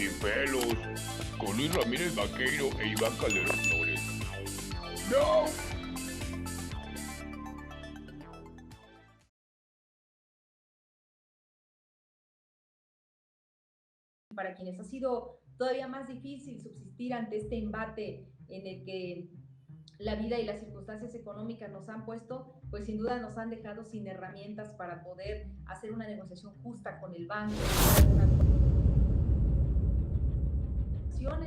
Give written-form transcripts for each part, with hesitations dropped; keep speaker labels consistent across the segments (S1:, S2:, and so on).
S1: Sin pelos, con Luis Ramírez Vaqueiro e Iván Calderón Flores. ¡No!
S2: Para quienes ha sido todavía más difícil subsistir ante este embate en el que la vida y las circunstancias económicas nos han puesto, pues sin duda nos han dejado sin herramientas para poder hacer una negociación justa con el banco,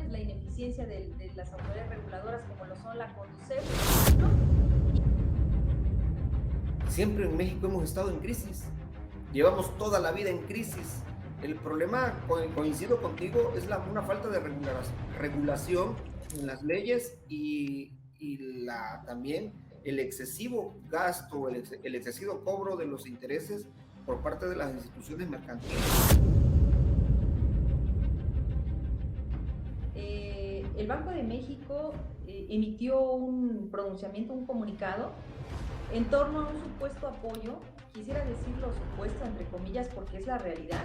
S2: la ineficiencia de las autoridades reguladoras como lo son la Conducef.
S3: Siempre en México hemos estado en crisis, llevamos toda la vida en crisis. El problema, coincido contigo, es una falta de regulación en las leyes y también el excesivo gasto, el excesivo cobro de los intereses por parte de las instituciones mercantiles.
S2: El Banco de México emitió un pronunciamiento, un comunicado en torno a un supuesto apoyo, quisiera decirlo supuesto entre comillas porque es la realidad,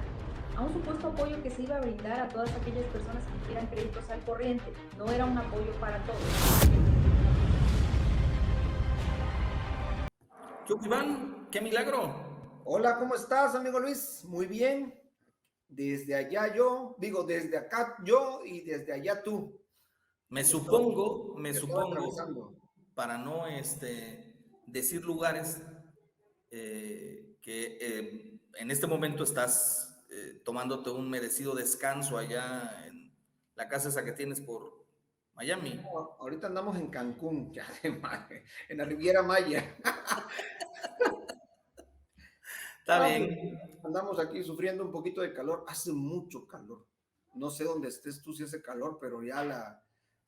S2: a un supuesto apoyo que se iba a brindar a todas aquellas personas que quieran créditos al corriente. No era un apoyo para todos.
S4: ¿Qué Iván? ¡Qué milagro!
S3: Hola, ¿cómo estás, amigo Luis? Muy bien. Desde allá yo, desde acá yo y desde allá tú.
S4: Me supongo,
S3: Atravesando.
S4: para no decir lugares, que en este momento estás tomándote un merecido descanso allá en la casa esa que tienes por Miami.
S3: No, ahorita andamos en Cancún, ya en la Riviera Maya.
S4: Está bien.
S3: Andamos aquí sufriendo un poquito de calor. Hace mucho calor. No sé dónde estés tú si hace calor, pero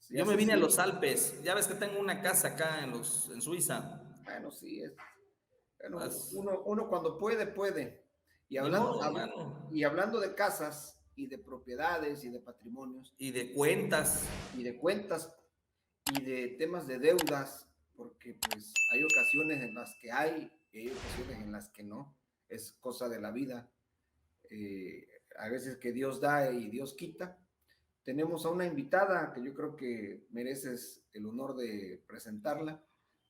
S4: Yo me vine a los Alpes. Ya ves que tengo una casa acá en Suiza.
S3: Bueno, sí, bueno,
S4: Pues,
S3: uno cuando puede. Y
S4: ni modo, hermano.
S3: hablando de casas y de propiedades y de patrimonios.
S4: Y de cuentas.
S3: Y de cuentas y de temas de deudas, porque pues hay ocasiones en las que hay y hay ocasiones en las que no. Es cosa de la vida. A veces que Dios da y Dios quita. Tenemos a una invitada que yo creo que mereces el honor de presentarla.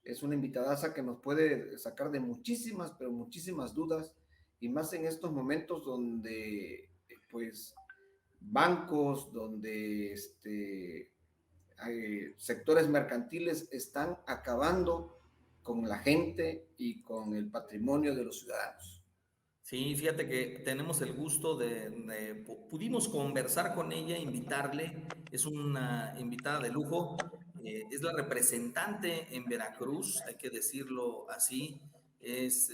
S3: Es una invitadaza que nos puede sacar de muchísimas, pero muchísimas dudas, y más en estos momentos donde, pues, bancos, donde sectores mercantiles están acabando con la gente y con el patrimonio de los ciudadanos.
S4: Sí, fíjate que tenemos el gusto pudimos conversar con ella, invitarle, es una invitada de lujo, es la representante en Veracruz, hay que decirlo así, es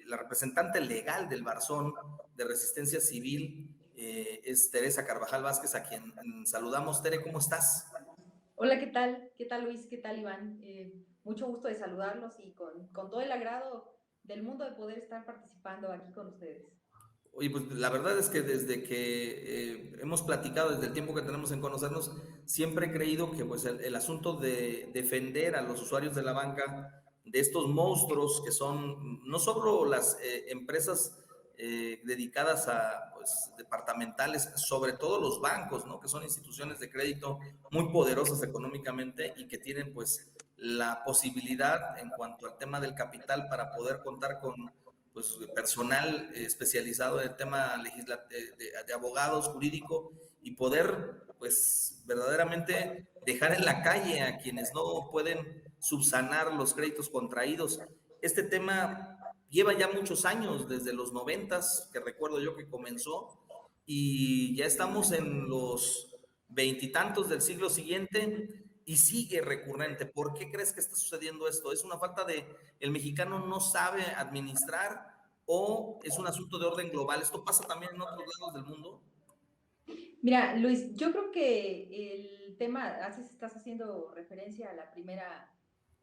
S4: la representante legal del Barzón de Resistencia Civil, es Teresa Carvajal Vázquez, a quien saludamos. Tere, ¿cómo estás?
S2: Hola, ¿qué tal? ¿Qué tal, Luis? ¿Qué tal, Iván? Mucho gusto de saludarlos y con todo el agrado del mundo de poder estar participando aquí con ustedes.
S4: Oye, pues la verdad es que desde que hemos platicado, desde el tiempo que tenemos en conocernos, siempre he creído que pues el asunto de defender a los usuarios de la banca de estos monstruos que son no solo las empresas dedicadas a pues, departamentales, sobre todo los bancos, ¿no? Que son instituciones de crédito muy poderosas económicamente y que tienen pues la posibilidad en cuanto al tema del capital para poder contar con pues personal especializado en el tema de abogados jurídico y poder pues verdaderamente dejar en la calle a quienes no pueden subsanar los créditos contraídos. Este tema lleva ya muchos años, desde los 90s, que recuerdo yo que comenzó, y ya estamos en los veintitantos del siglo siguiente y sigue recurrente. ¿Por qué crees que está sucediendo esto? ¿Es una falta de, el mexicano no sabe administrar o es un asunto de orden global? ¿Esto pasa también en otros lados del mundo?
S2: Mira, Luis, yo creo que el tema, estás haciendo referencia a la primera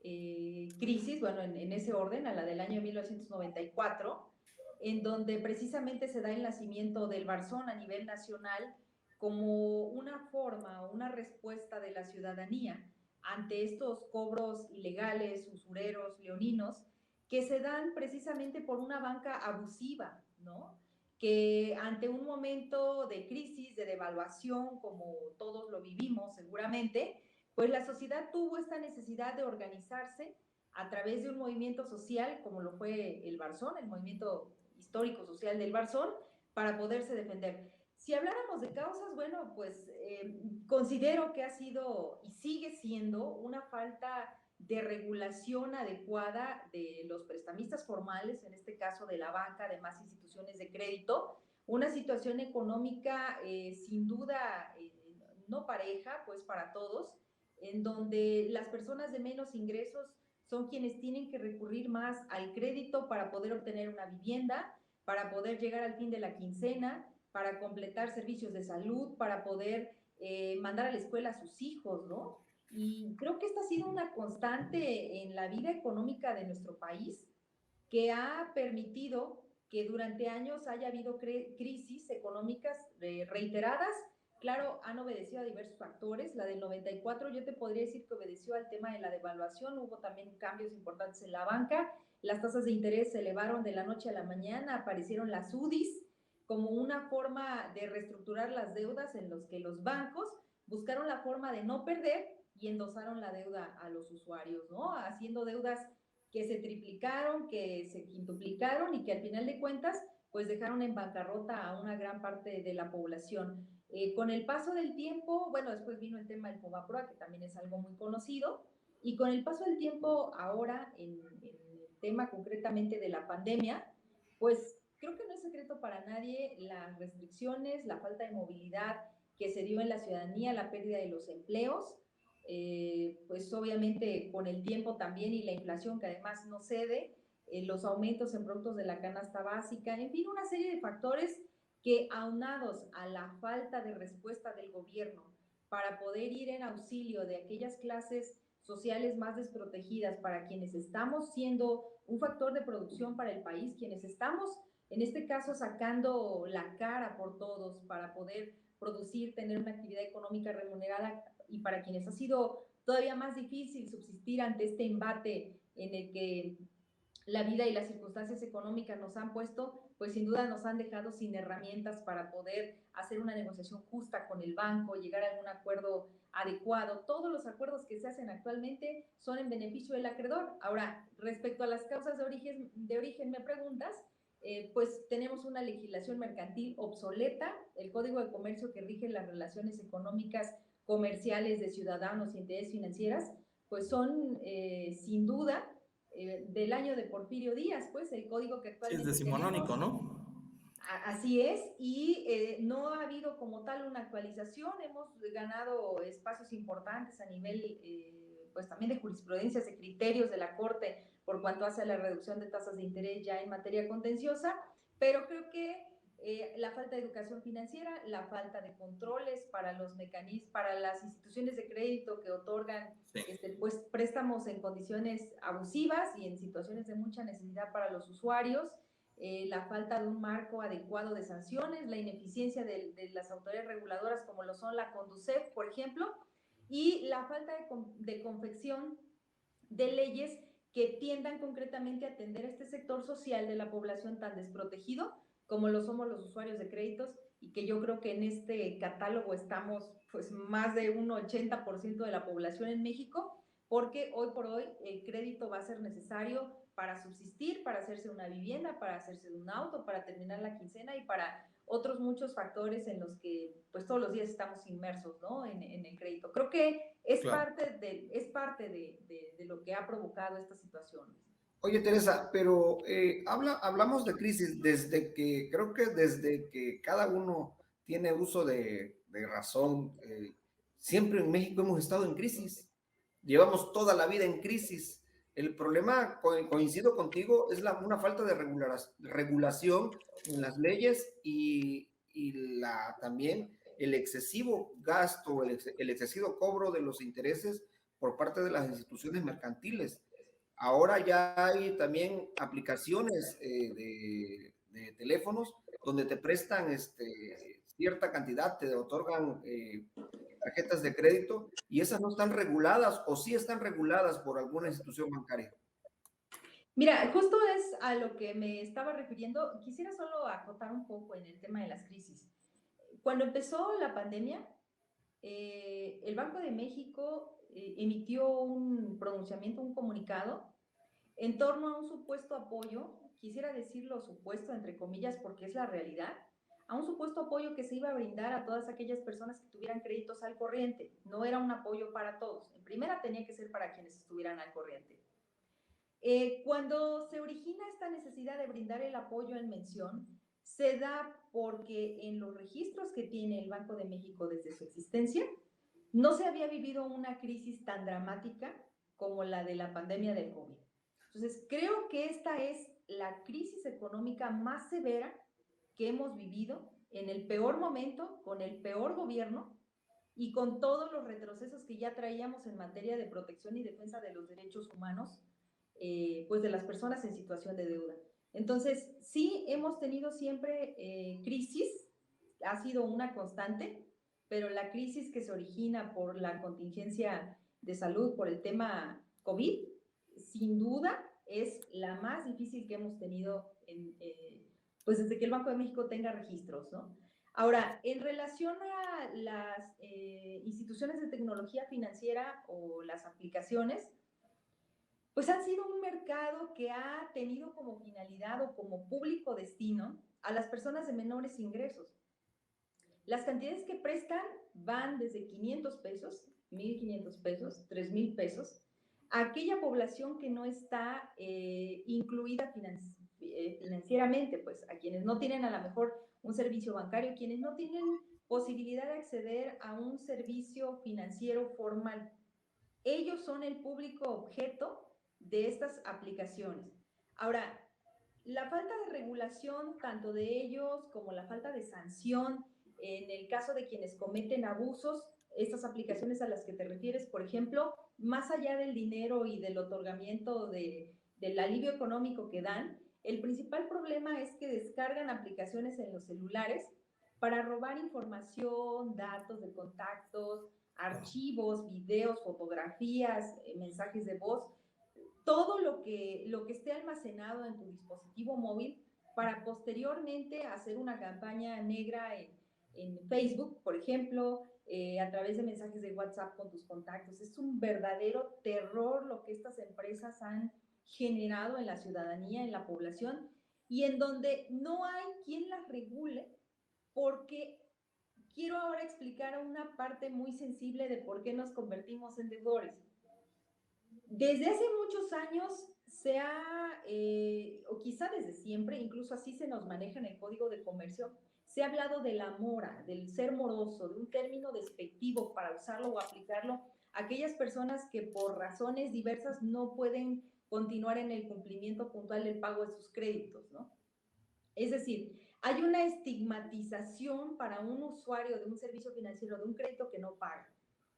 S2: crisis, bueno, en ese orden, a la del año 1994, en donde precisamente se da el nacimiento del Barzón a nivel nacional como una forma o una respuesta de la ciudadanía ante estos cobros ilegales, usureros, leoninos, que se dan precisamente por una banca abusiva, ¿no? que ante un momento de crisis, de devaluación, como todos lo vivimos seguramente, pues la sociedad tuvo esta necesidad de organizarse a través de un movimiento social como lo fue el Barzón, el movimiento histórico social del Barzón, para poderse defender. Si habláramos de causas, bueno, pues considero que ha sido y sigue siendo una falta de regulación adecuada de los prestamistas formales, en este caso de la banca, de más instituciones de crédito, una situación económica sin duda no pareja, pues para todos, en donde las personas de menos ingresos son quienes tienen que recurrir más al crédito para poder obtener una vivienda, para poder llegar al fin de la quincena, para completar servicios de salud, para poder mandar a la escuela a sus hijos, ¿no? Y creo que esta ha sido una constante en la vida económica de nuestro país que ha permitido que durante años haya habido crisis económicas reiteradas. Claro, han obedecido a diversos factores. La del 94 yo te podría decir que obedeció al tema de la devaluación. Hubo también cambios importantes en la banca. Las tasas de interés se elevaron de la noche a la mañana. Aparecieron las UDIs como una forma de reestructurar las deudas en los que los bancos buscaron la forma de no perder y endosaron la deuda a los usuarios, ¿no? Haciendo deudas que se triplicaron, que se quintuplicaron y que al final de cuentas pues dejaron en bancarrota a una gran parte de la población. Con el paso del tiempo, bueno, después vino el tema del FOBAPROA, que también es algo muy conocido, y con el paso del tiempo ahora, en el tema concretamente de la pandemia, pues creo que no es secreto para nadie las restricciones, la falta de movilidad que se dio en la ciudadanía, la pérdida de los empleos, pues obviamente con el tiempo también y la inflación que además no cede, los aumentos en productos de la canasta básica, en fin, una serie de factores que aunados a la falta de respuesta del gobierno para poder ir en auxilio de aquellas clases sociales más desprotegidas, para quienes estamos siendo un factor de producción para el país, quienes estamos en este caso sacando la cara por todos para poder producir, tener una actividad económica remunerada, y para quienes ha sido todavía más difícil subsistir ante este embate en el que la vida y las circunstancias económicas nos han puesto, pues sin duda nos han dejado sin herramientas para poder hacer una negociación justa con el banco, llegar a algún acuerdo adecuado. Todos los acuerdos que se hacen actualmente son en beneficio del acreedor. Ahora, respecto a las causas de origen me preguntas, pues tenemos una legislación mercantil obsoleta, el Código de Comercio que rige las relaciones económicas comerciales de ciudadanos y entidades financieras, pues son sin duda del año de Porfirio Díaz, pues el código que actualmente
S4: es decimonónico,
S2: tenemos.
S4: ¿no?
S2: Así es, y no ha habido como tal una actualización, hemos ganado espacios importantes a nivel, pues también de jurisprudencias, de criterios de la Corte por cuanto hace a la reducción de tasas de interés ya en materia contenciosa, pero creo que la falta de educación financiera, la falta de controles para los mecanismos, para las instituciones de crédito que otorgan pues, préstamos en condiciones abusivas y en situaciones de mucha necesidad para los usuarios, la falta de un marco adecuado de sanciones, la ineficiencia de las autoridades reguladoras como lo son la Conducef, por ejemplo, y la falta de confección de leyes que tiendan concretamente a atender a este sector social de la población tan desprotegido como lo somos los usuarios de créditos, y que yo creo que en este catálogo estamos pues más de un 80% de la población en México, porque hoy por hoy el crédito va a ser necesario para subsistir, para hacerse una vivienda, para hacerse de un auto, para terminar la quincena y para otros muchos factores en los que pues todos los días estamos inmersos, ¿no? en el crédito. Creo que es
S4: Claro.
S2: parte de lo que ha provocado esta situación.
S3: Oye, Teresa, pero hablamos de crisis creo que desde que cada uno tiene uso de razón, siempre en México hemos estado en crisis, llevamos toda la vida en crisis. El problema, coincido contigo, es una falta de regulación en las leyes y también el excesivo gasto, el excesivo cobro de los intereses por parte de las instituciones mercantiles. Ahora ya hay también aplicaciones de teléfonos donde te prestan cierta cantidad, te otorgan tarjetas de crédito, y esas no están reguladas, o sí están reguladas por alguna institución bancaria.
S2: Mira, justo es a lo que me estaba refiriendo. Quisiera solo acotar un poco en el tema de las crisis. Cuando empezó la pandemia, el Banco de México emitió un pronunciamiento, un comunicado, en torno a un supuesto apoyo, quisiera decirlo supuesto entre comillas porque es la realidad, a un supuesto apoyo que se iba a brindar a todas aquellas personas que tuvieran créditos al corriente. No era un apoyo para todos. En primera tenía que ser para quienes estuvieran al corriente. Cuando se origina esta necesidad de brindar el apoyo en mención, se da porque en los registros que tiene el Banco de México desde su existencia, no se había vivido una crisis tan dramática como la de la pandemia del COVID. Entonces, creo que esta es la crisis económica más severa que hemos vivido en el peor momento, con el peor gobierno y con todos los retrocesos que ya traíamos en materia de protección y defensa de los derechos humanos, pues de las personas en situación de deuda. Entonces, sí hemos tenido siempre crisis, ha sido una constante, pero la crisis que se origina por la contingencia de salud, por el tema COVID, sin duda es la más difícil que hemos tenido pues desde que el Banco de México tenga registros, ¿no? Ahora, en relación a las instituciones de tecnología financiera o las aplicaciones, pues han sido un mercado que ha tenido como finalidad o como público destino a las personas de menores ingresos. Las cantidades que prestan van desde 500 pesos, 1,500 pesos, 3,000 pesos, a aquella población que no está incluida financieramente, pues a quienes no tienen a lo mejor un servicio bancario, quienes no tienen posibilidad de acceder a un servicio financiero formal. Ellos son el público objeto de estas aplicaciones. Ahora, la falta de regulación tanto de ellos como la falta de sanción en el caso de quienes cometen abusos, estas aplicaciones a las que te refieres, por ejemplo, más allá del dinero y del otorgamiento del alivio económico que dan, el principal problema es que descargan aplicaciones en los celulares para robar información, datos de contactos, archivos, videos, fotografías, mensajes de voz, todo lo que esté almacenado en tu dispositivo móvil para posteriormente hacer una campaña negra en Facebook, por ejemplo, a través de mensajes de WhatsApp con tus contactos. Es un verdadero terror lo que estas empresas han generado en la ciudadanía, en la población, y en donde no hay quien las regule, porque quiero ahora explicar una parte muy sensible de por qué nos convertimos en deudores. Desde hace muchos años se ha, o quizá desde siempre, incluso así se nos maneja en el Código de Comercio, se ha hablado de la mora, del ser moroso, de un término despectivo para usarlo o aplicarlo a aquellas personas que por razones diversas no pueden continuar en el cumplimiento puntual del pago de sus créditos, ¿no? Es decir, hay una estigmatización para un usuario de un servicio financiero, de un crédito que no paga.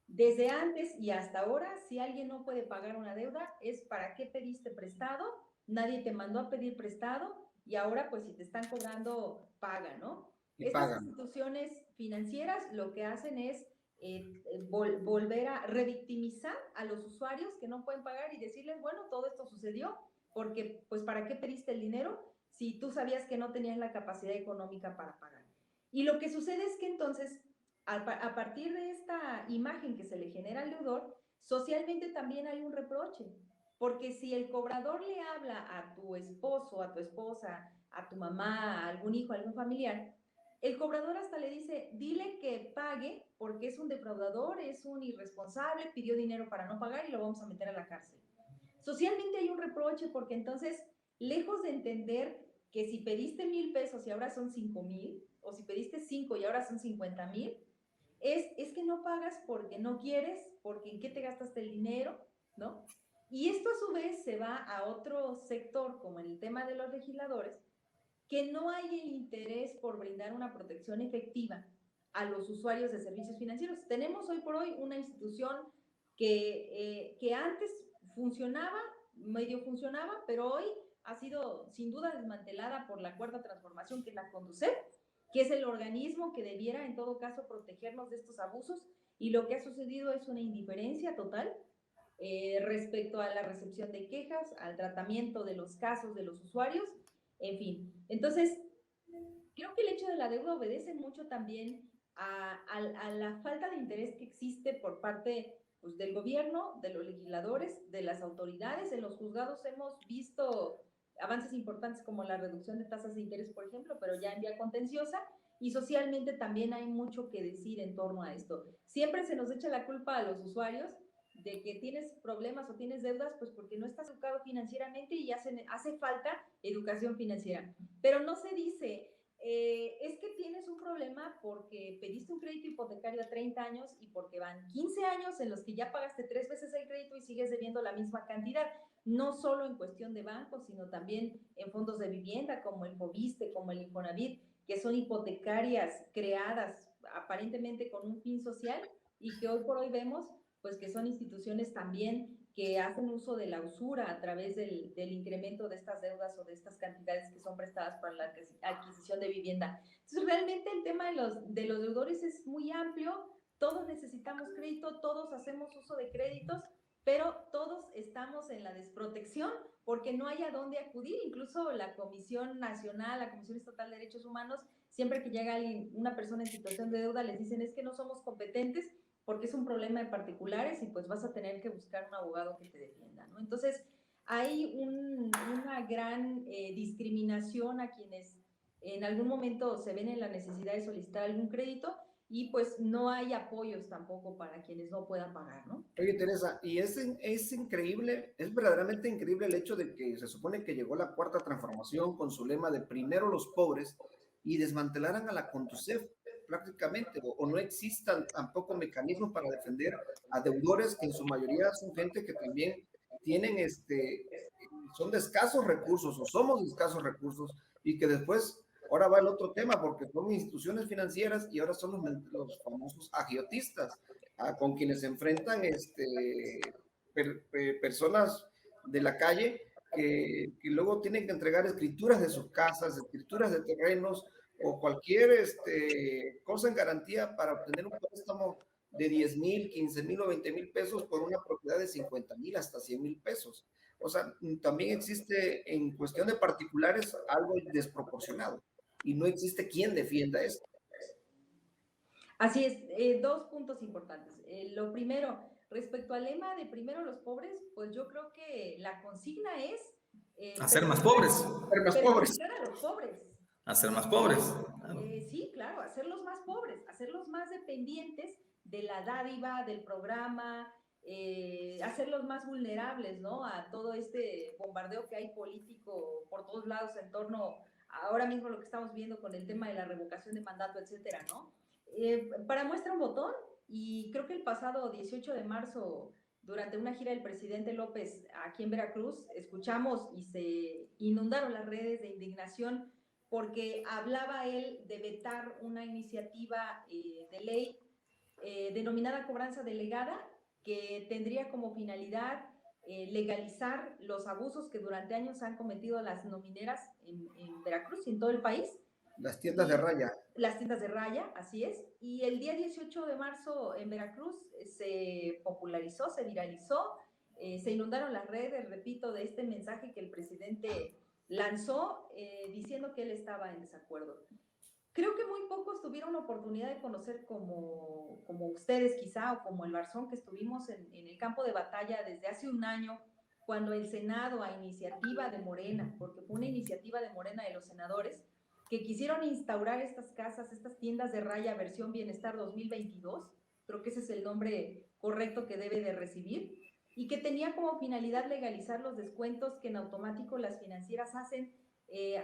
S2: Desde antes y hasta ahora, si alguien no puede pagar una deuda, es para qué pediste prestado, nadie te mandó a pedir prestado y ahora pues si te están cobrando, paga, ¿no?
S3: Y
S2: Estas
S3: pagan.
S2: instituciones financieras lo que hacen es volver a revictimizar a los usuarios que no pueden pagar y decirles, bueno, todo esto sucedió porque pues ¿para qué pediste el dinero si tú sabías que no tenías la capacidad económica para pagar? Y lo que sucede es que entonces a partir de esta imagen que se le genera al deudor, socialmente también hay un reproche, porque si el cobrador le habla a tu esposo, a tu esposa, a tu mamá, a algún hijo, a algún familiar, el cobrador hasta le dice, dile que pague porque es un defraudador, es un irresponsable, pidió dinero para no pagar y lo vamos a meter a la cárcel. Socialmente hay un reproche porque entonces, lejos de entender que si pediste 1,000 pesos y ahora son 5,000, o si pediste 5 y ahora son 50,000, es que no pagas porque no quieres, porque en qué te gastaste el dinero, ¿no? Y esto a su vez se va a otro sector, como en el tema de los legisladores, que no hay el interés por brindar una protección efectiva a los usuarios de servicios financieros. Tenemos hoy por hoy una institución que antes funcionaba, medio funcionaba, pero hoy ha sido sin duda desmantelada por la Cuarta Transformación, que es la CONDUCEF, que es el organismo que debiera en todo caso protegernos de estos abusos, y lo que ha sucedido es una indiferencia total respecto a la recepción de quejas, al tratamiento de los casos de los usuarios, en fin. Entonces, creo que el hecho de la deuda obedece mucho también a la falta de interés que existe por parte, pues, del gobierno, de los legisladores, de las autoridades. En los juzgados hemos visto avances importantes como la reducción de tasas de interés, por ejemplo, pero ya en vía contenciosa, y socialmente también hay mucho que decir en torno a esto. Siempre se nos echa la culpa a los usuarios de que tienes problemas o tienes deudas, pues porque no estás educado financieramente y hace falta educación financiera. Pero no se dice, es que tienes un problema porque pediste un crédito hipotecario a 30 años y porque van 15 años en los que ya pagaste 3 veces el crédito y sigues debiendo la misma cantidad. No solo en cuestión de bancos, sino también en fondos de vivienda como el Foviste, como el Infonavit, que son hipotecarias creadas aparentemente con un fin social y que hoy por hoy vemos pues que son instituciones también que hacen uso de la usura a través del incremento de estas deudas o de estas cantidades que son prestadas para la adquisición de vivienda. Entonces, realmente el tema de los deudores es muy amplio, todos necesitamos crédito, todos hacemos uso de créditos, pero todos estamos en la desprotección porque no hay a dónde acudir. Incluso la Comisión Nacional, la Comisión Estatal de Derechos Humanos, siempre que llega alguien, una persona en situación de deuda, les dicen es que no somos competentes porque es un problema de particulares y pues vas a tener que buscar un abogado que te defienda, ¿no? Entonces, hay una gran discriminación a quienes en algún momento se ven en la necesidad de solicitar algún crédito y pues no hay apoyos tampoco para quienes no puedan pagar, ¿no?
S3: Oye, Teresa, y es increíble, es verdaderamente increíble el hecho de que se supone que llegó la cuarta transformación con su lema de primero los pobres y desmantelaran a la Conducef prácticamente, o no existan tampoco mecanismos para defender a deudores que en su mayoría son gente que también tienen, son de escasos recursos o somos de escasos recursos y que después, ahora va el otro tema porque son instituciones financieras y ahora son los famosos agiotistas con quienes se enfrentan personas de la calle que luego tienen que entregar escrituras de sus casas, escrituras de terrenos o cualquier cosa en garantía para obtener un préstamo de 10,000, 15,000 o 20,000 pesos por una propiedad de 50,000 hasta 100,000 pesos. O sea, también existe en cuestión de particulares algo desproporcionado y no existe quien defienda esto.
S2: Así es, dos puntos importantes. Lo primero, respecto al lema de primero los pobres, pues yo creo que la consigna es
S4: hacer más pobres.
S2: Perjudicar a los pobres.
S4: Hacer más pobres.
S2: Sí, claro, hacerlos más pobres, hacerlos más dependientes de la dádiva, del programa, hacerlos más vulnerables, ¿no? A todo este bombardeo que hay político por todos lados en torno a ahora mismo lo que estamos viendo con el tema de la revocación de mandato, etcétera, ¿no? Para muestra un botón, y creo que el pasado 18 de marzo, durante una gira del presidente López aquí en Veracruz, escuchamos y se inundaron las redes de indignación porque hablaba él de vetar una iniciativa de ley denominada cobranza delegada, que tendría como finalidad legalizar los abusos que durante años han cometido las nomineras en Veracruz y en todo el país.
S3: Las tiendas de raya.
S2: Las tiendas de raya, así es. Y el día 18 de marzo en Veracruz se popularizó, se viralizó, se inundaron las redes, repito, de este mensaje que el presidente lanzó diciendo que él estaba en desacuerdo. Creo que muy pocos tuvieron la oportunidad de conocer como ustedes quizá, o como el Barzón, que estuvimos en el campo de batalla desde hace un año, cuando el Senado, a iniciativa de Morena, porque fue una iniciativa de Morena de los senadores, que quisieron instaurar estas casas, estas tiendas de raya versión Bienestar 2022, creo que ese es el nombre correcto que debe de recibir, y que tenía como finalidad legalizar los descuentos que en automático las financieras hacen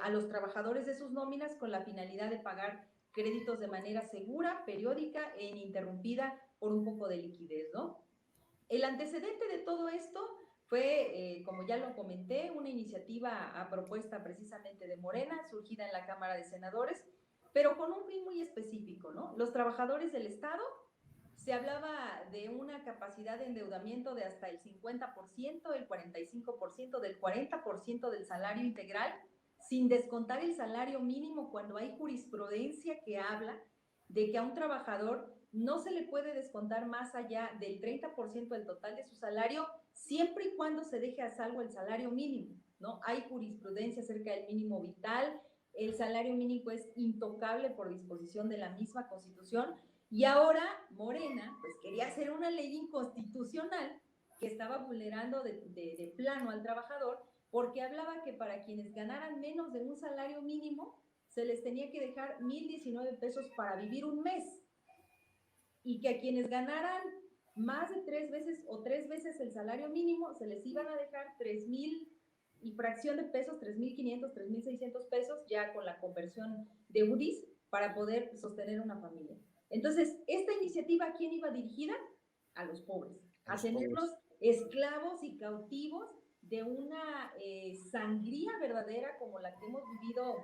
S2: a los trabajadores de sus nóminas con la finalidad de pagar créditos de manera segura, periódica e ininterrumpida por un poco de liquidez, ¿no? El antecedente de todo esto fue, como ya lo comenté, una iniciativa a propuesta precisamente de Morena, surgida en la Cámara de Senadores, pero con un fin muy específico, ¿no? Los trabajadores del Estado, se hablaba de una capacidad de endeudamiento de hasta el 50%, el 45%, del 40% del salario integral, sin descontar el salario mínimo, cuando hay jurisprudencia que habla de que a un trabajador no se le puede descontar más allá del 30% del total de su salario siempre y cuando se deje a salvo el salario mínimo, ¿no? Hay jurisprudencia acerca del mínimo vital, el salario mínimo es intocable por disposición de la misma Constitución, y ahora Morena pues quería hacer una ley inconstitucional que estaba vulnerando de plano al trabajador, porque hablaba que para quienes ganaran menos de un salario mínimo se les tenía que dejar 1,019 pesos para vivir un mes, y que a quienes ganaran más de 3 veces o 3 veces el salario mínimo se les iban a dejar 3,000 y fracción de pesos, 3,500, 3,600 pesos, ya con la conversión de UDIs, para poder sostener una familia. Entonces, esta iniciativa, ¿a quién iba dirigida? A los pobres, a tenerlos esclavos y cautivos de una sangría verdadera como la que hemos vivido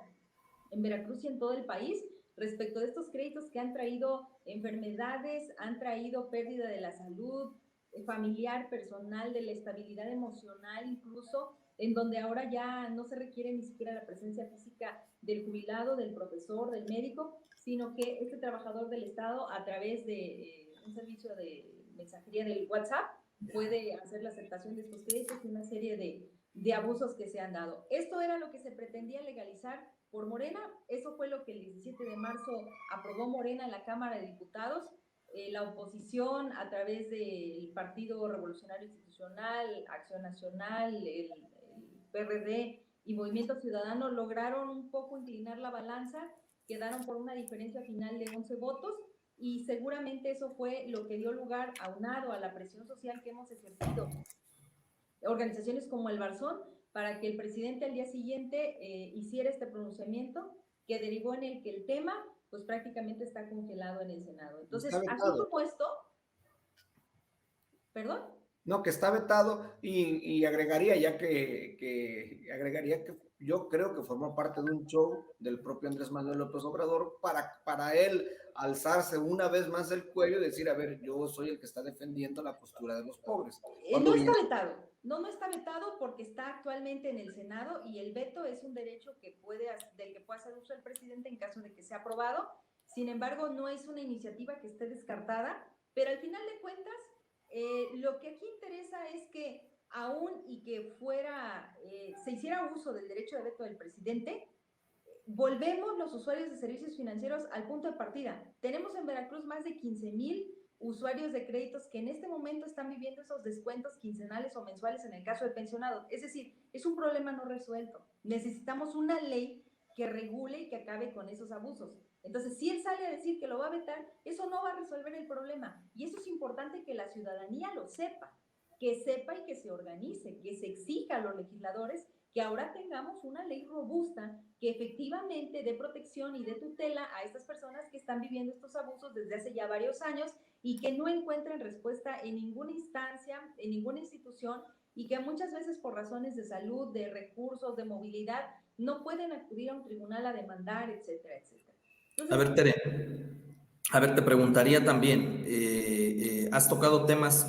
S2: en Veracruz y en todo el país, respecto de estos créditos que han traído enfermedades, han traído pérdida de la salud familiar, personal, de la estabilidad emocional incluso, en donde ahora ya no se requiere ni siquiera la presencia física del jubilado, del profesor, del médico, sino que este trabajador del Estado, a través de un servicio de mensajería del WhatsApp, puede hacer la aceptación de estos créditos y una serie de abusos que se han dado. Esto era lo que se pretendía legalizar por Morena. Eso fue lo que el 17 de marzo aprobó Morena en la Cámara de Diputados. La oposición, a través del Partido Revolucionario Institucional, Acción Nacional, el PRD y Movimiento Ciudadano, lograron un poco inclinar la balanza, quedaron por una diferencia final de 11 votos, y seguramente eso fue lo que dio lugar, aunado a la presión social que hemos ejercido organizaciones como el Barzón, para que el presidente al día siguiente hiciera este pronunciamiento, que derivó en el que el tema pues prácticamente está congelado en el Senado. Entonces, así como esto, ¿perdón?
S3: No, que está vetado, y agregaría ya agregaría que yo creo que formó parte de un show del propio Andrés Manuel López Obrador para él alzarse una vez más el cuello y decir, a ver, yo soy el que está defendiendo la postura de los pobres.
S2: No está vetado, no está vetado porque está actualmente en el Senado, y el veto es un derecho del que puede hacer uso el presidente en caso de que sea aprobado. Sin embargo, no es una iniciativa que esté descartada, pero al final de cuentas, lo que aquí interesa es que aún y que se hiciera uso del derecho de veto del presidente, volvemos los usuarios de servicios financieros al punto de partida. Tenemos en Veracruz más de 15,000 usuarios de créditos que en este momento están viviendo esos descuentos quincenales o mensuales en el caso de pensionados. Es decir, es un problema no resuelto. Necesitamos una ley que regule y que acabe con esos abusos. Entonces, si él sale a decir que lo va a vetar, eso no va a resolver el problema. Y eso es importante que la ciudadanía lo sepa y que se organice, que se exija a los legisladores que ahora tengamos una ley robusta que efectivamente dé protección y dé tutela a estas personas que están viviendo estos abusos desde hace ya varios años y que no encuentran respuesta en ninguna instancia, en ninguna institución, y que muchas veces por razones de salud, de recursos, de movilidad, no pueden acudir a un tribunal a demandar, etcétera, etcétera. Entonces,
S4: a ver, Tere, te preguntaría también, has tocado temas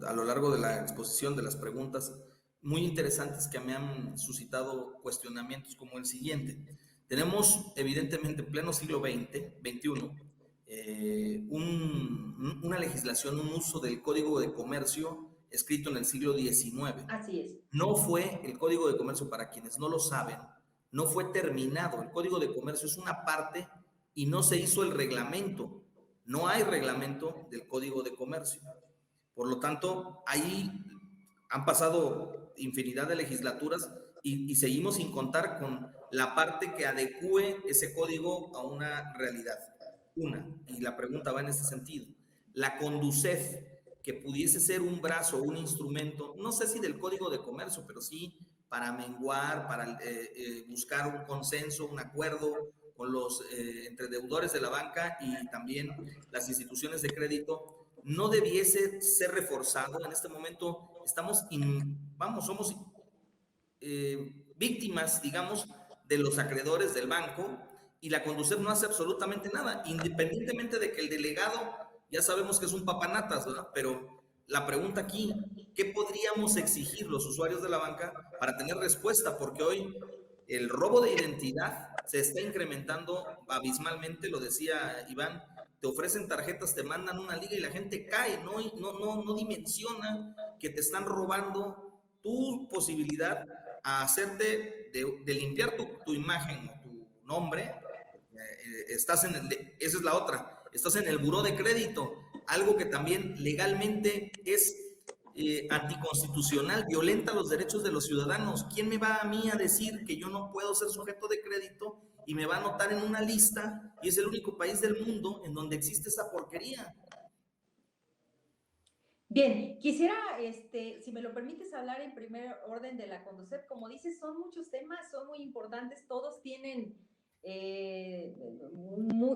S4: a lo largo de la exposición, de las preguntas, muy interesantes que me han suscitado cuestionamientos como el siguiente. Tenemos, evidentemente, en pleno siglo XXI, una legislación, un uso del Código de Comercio escrito en el siglo XIX.
S2: Así es.
S4: No fue el Código de Comercio, para quienes no lo saben, no fue terminado. El Código de Comercio es una parte y no se hizo el reglamento. No hay reglamento del Código de Comercio. Por lo tanto, ahí han pasado infinidad de legislaturas y seguimos sin contar con la parte que adecue ese código a una realidad. Y la pregunta va en este sentido. La Conducef, que pudiese ser un brazo, un instrumento, no sé si del Código de Comercio, pero sí para menguar, para buscar un consenso, un acuerdo con los entre deudores de la banca y también las instituciones de crédito, no debiese ser reforzado. En este momento somos víctimas, digamos, de los acreedores del banco, y la Conducef no hace absolutamente nada, independientemente de que el delegado, ya sabemos que es un papanatas, ¿verdad? Pero la pregunta aquí, ¿qué podríamos exigir los usuarios de la banca para tener respuesta? Porque hoy el robo de identidad se está incrementando abismalmente, lo decía Iván, te ofrecen tarjetas, te mandan una liga y la gente cae, no dimensiona que te están robando tu posibilidad a hacerte de limpiar tu imagen o tu nombre. Estás esa es la otra, estás en el buró de crédito, algo que también legalmente es anticonstitucional, violenta los derechos de los ciudadanos. ¿Quién me va a mí a decir que yo no puedo ser sujeto de crédito y me va a anotar en una lista? Y es el único país del mundo en donde existe esa porquería.
S2: Bien, quisiera, si me lo permites, hablar en primer orden de la Conducef. Como dices, son muchos temas, son muy importantes, todos tienen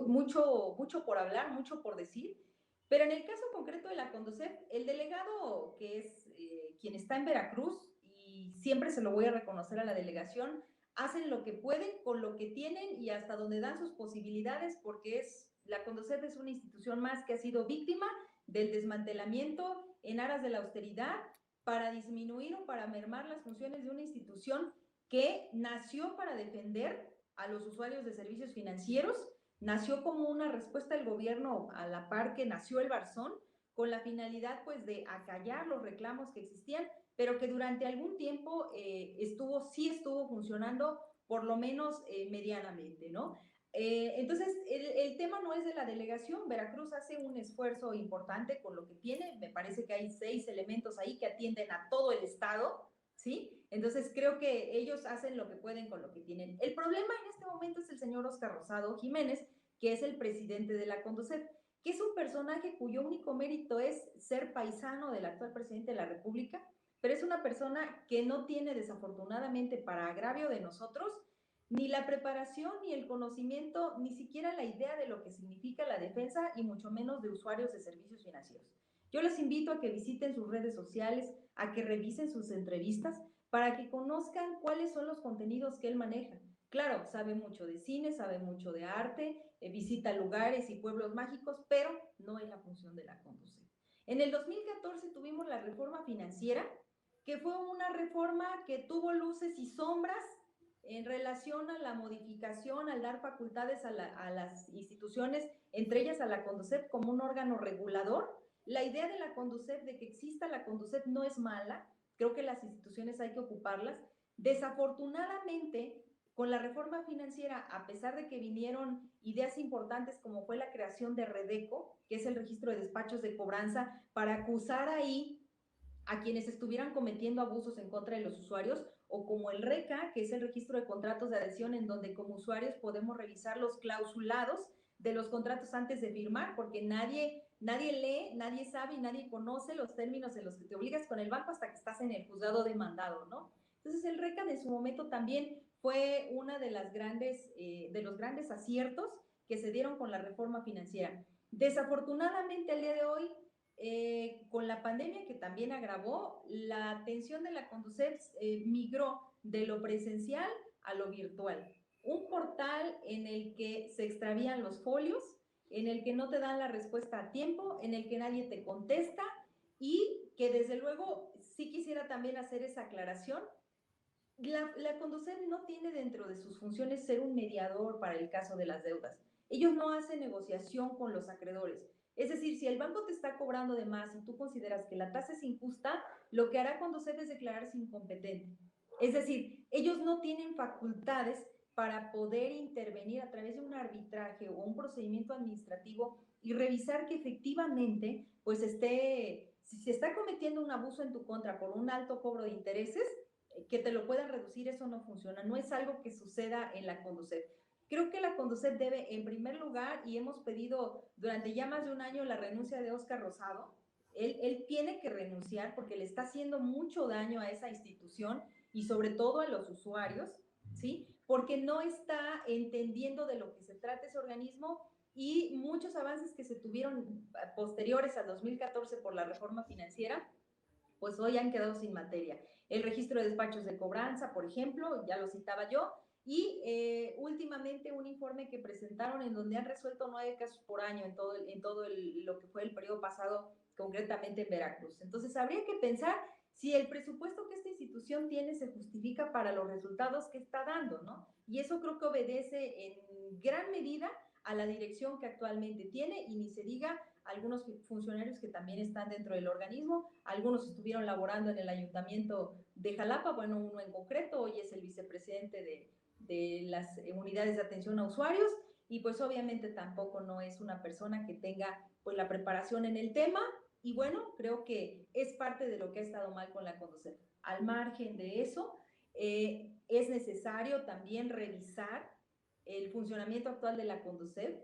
S2: mucho por hablar, mucho por decir, pero en el caso concreto de la Conducef, el delegado, que es quien está en Veracruz, y siempre se lo voy a reconocer a la delegación, hacen lo que pueden con lo que tienen y hasta donde dan sus posibilidades, porque la Conducef es una institución más que ha sido víctima del desmantelamiento en aras de la austeridad para disminuir o para mermar las funciones de una institución que nació para defender a los usuarios de servicios financieros, nació como una respuesta del gobierno a la par que nació el Barzón, con la finalidad pues de acallar los reclamos que existían, pero que durante algún tiempo sí estuvo funcionando por lo menos medianamente, ¿no? Entonces, el tema no es de la delegación. Veracruz hace un esfuerzo importante con lo que tiene. Me parece que hay 6 elementos ahí que atienden a todo el estado, ¿sí? Entonces, creo que ellos hacen lo que pueden con lo que tienen. El problema en este momento es el señor Óscar Rosado Jiménez, que es el presidente de la Conducef, que es un personaje cuyo único mérito es ser paisano del actual presidente de la República, pero es una persona que no tiene, desafortunadamente, para agravio de nosotros, ni la preparación, ni el conocimiento, ni siquiera la idea de lo que significa la defensa y mucho menos de usuarios de servicios financieros. Yo les invito a que visiten sus redes sociales, a que revisen sus entrevistas para que conozcan cuáles son los contenidos que él maneja. Claro, sabe mucho de cine, sabe mucho de arte, visita lugares y pueblos mágicos, pero no es la función de la Conducef. En el 2014 tuvimos la reforma financiera, que fue una reforma que tuvo luces y sombras en relación a la modificación, al dar facultades a las instituciones, entre ellas a la Conducef como un órgano regulador. La idea de la Conducef, de que exista la Conducef, no es mala. Creo que las instituciones hay que ocuparlas. Desafortunadamente, con la reforma financiera, a pesar de que vinieron ideas importantes como fue la creación de Redeco, que es el registro de despachos de cobranza, para acusar ahí a quienes estuvieran cometiendo abusos en contra de los usuarios, o como el RECA, que es el registro de contratos de adhesión, en donde como usuarios podemos revisar los clausulados de los contratos antes de firmar, porque nadie lee, nadie sabe y nadie conoce los términos en los que te obligas con el banco hasta que estás en el juzgado demandado, ¿no? Entonces el RECA en su momento también fue una de los grandes aciertos que se dieron con la reforma financiera. Desafortunadamente, al día de hoy, con la pandemia, que también agravó, la atención de la Conducef migró de lo presencial a lo virtual. Un portal en el que se extravían los folios, en el que no te dan la respuesta a tiempo, en el que nadie te contesta, y que desde luego sí quisiera también hacer esa aclaración. La Conducef no tiene dentro de sus funciones ser un mediador para el caso de las deudas. Ellos no hacen negociación con los acreedores. Es decir, si el banco te está cobrando de más y tú consideras que la tasa es injusta, lo que hará Conducef es declararse incompetente. Es decir, ellos no tienen facultades para poder intervenir a través de un arbitraje o un procedimiento administrativo y revisar que efectivamente, pues si se está cometiendo un abuso en tu contra por un alto cobro de intereses, que te lo puedan reducir, eso no funciona. No es algo que suceda en la Conducef. Creo que la Conducef debe, en primer lugar, y hemos pedido durante ya más de un año la renuncia de Óscar Rosado. Él tiene que renunciar porque le está haciendo mucho daño a esa institución y sobre todo a los usuarios, ¿sí? Porque no está entendiendo de lo que se trata ese organismo, y muchos avances que se tuvieron posteriores al 2014 por la reforma financiera, pues hoy han quedado sin materia. El registro de despachos de cobranza, por ejemplo, ya lo citaba yo, y últimamente un informe que presentaron en donde han resuelto 9 casos por año en todo lo que fue el periodo pasado, concretamente en Veracruz. Entonces habría que pensar si el presupuesto que esta institución tiene se justifica para los resultados que está dando, ¿no? Y eso creo que obedece en gran medida a la dirección que actualmente tiene, y ni se diga algunos funcionarios que también están dentro del organismo. Algunos estuvieron laborando en el ayuntamiento de Jalapa, bueno, uno en concreto, hoy es el vicepresidente de las unidades de atención a usuarios, y pues obviamente tampoco no es una persona que tenga pues la preparación en el tema, y bueno, creo que es parte de lo que ha estado mal con la Conducef. Al margen de eso, es necesario también revisar el funcionamiento actual de la Conducef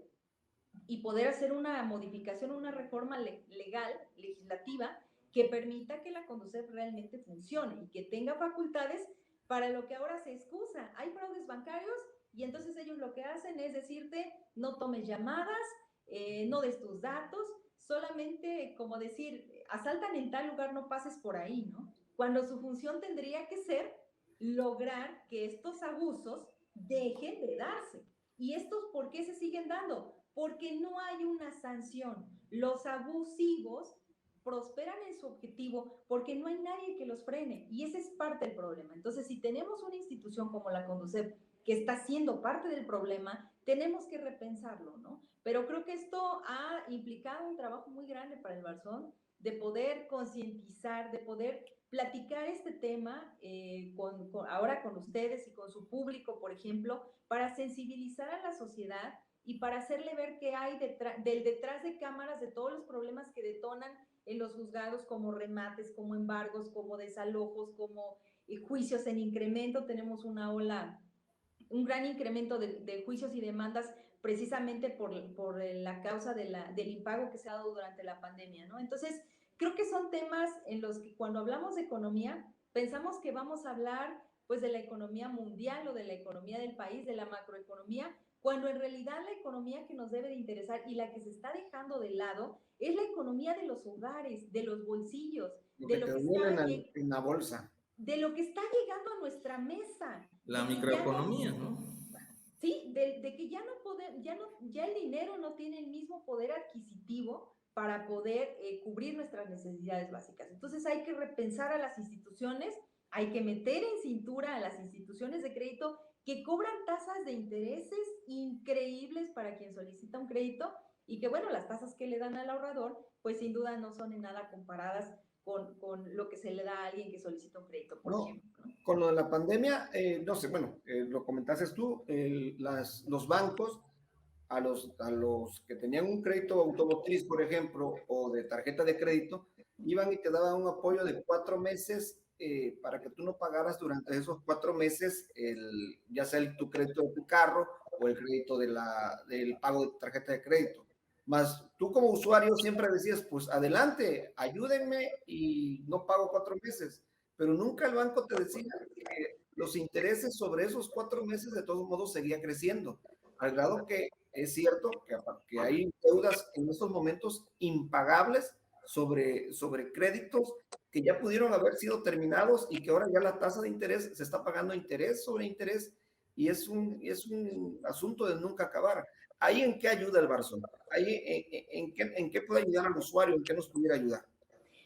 S2: y poder hacer una modificación, una reforma legal, legislativa, que permita que la Conducef realmente funcione y que tenga facultades para lo que ahora se excusa. Hay fraudes bancarios y entonces ellos lo que hacen es decirte, no tomes llamadas, no des tus datos, solamente como decir, asaltan en tal lugar, no pases por ahí, ¿no? Cuando su función tendría que ser lograr que estos abusos dejen de darse. ¿Y estos por qué se siguen dando? Porque no hay una sanción. Los abusivos prosperan en su objetivo porque no hay nadie que los frene, y ese es parte del problema. Entonces, si tenemos una institución como la Conducef que está siendo parte del problema, tenemos que repensarlo, ¿no? Pero creo que esto ha implicado un trabajo muy grande para el Barzón, de poder concientizar, de poder platicar este tema ahora con ustedes y con su público, por ejemplo, para sensibilizar a la sociedad y para hacerle ver qué hay detrás de cámaras de todos los problemas que detonan en los juzgados, como remates, como embargos, como desalojos, como juicios en incremento. Tenemos una ola, un gran incremento de juicios y demandas precisamente por la causa del impago que se ha dado durante la pandemia, ¿no? Entonces, creo que son temas en los que cuando hablamos de economía, pensamos que vamos a hablar pues de la economía mundial o de la economía del país, de la macroeconomía, cuando en realidad la economía que nos debe de interesar y la que se está dejando de lado es la economía de los hogares, de los bolsillos,
S3: Lo
S2: de
S3: que
S2: lo
S3: te
S2: que
S3: duele
S2: está,
S3: en la bolsa.
S2: de lo que está llegando a nuestra mesa,
S4: La
S2: de que ya no,
S4: microeconomía, ¿no?
S2: sí, de que ya no podemos, ya el dinero no tiene el mismo poder adquisitivo para poder cubrir nuestras necesidades básicas. Entonces hay que repensar a las instituciones, hay que meter en cintura a las instituciones de crédito que cobran tasas de intereses increíbles para quien solicita un crédito, y que bueno, las tasas que le dan al ahorrador, pues sin duda no son en nada comparadas con lo que se le da a alguien que solicita un crédito, por
S3: No,
S2: ejemplo, ¿no?
S3: con lo de la pandemia, no sé, bueno, lo comentaste tú, los bancos a los que tenían un crédito automotriz, por ejemplo, o de tarjeta de crédito, iban y te daban un apoyo de 4 meses para que tú no pagaras durante esos 4 meses, ya sea tu crédito de tu carro o el crédito del pago de tarjeta de crédito. Más tú como usuario siempre decías, pues adelante, ayúdenme y no pago 4 meses, pero nunca el banco te decía que los intereses sobre esos 4 meses de todos modos seguía creciendo, al grado que es cierto que hay deudas en estos momentos impagables sobre créditos que ya pudieron haber sido terminados y que ahora ya la tasa de interés se está pagando interés sobre interés, y es un asunto de nunca acabar. ¿Ahí en qué ayuda el Barzón? ¿Ahí en qué puede ayudar al usuario? ¿En qué nos pudiera ayudar?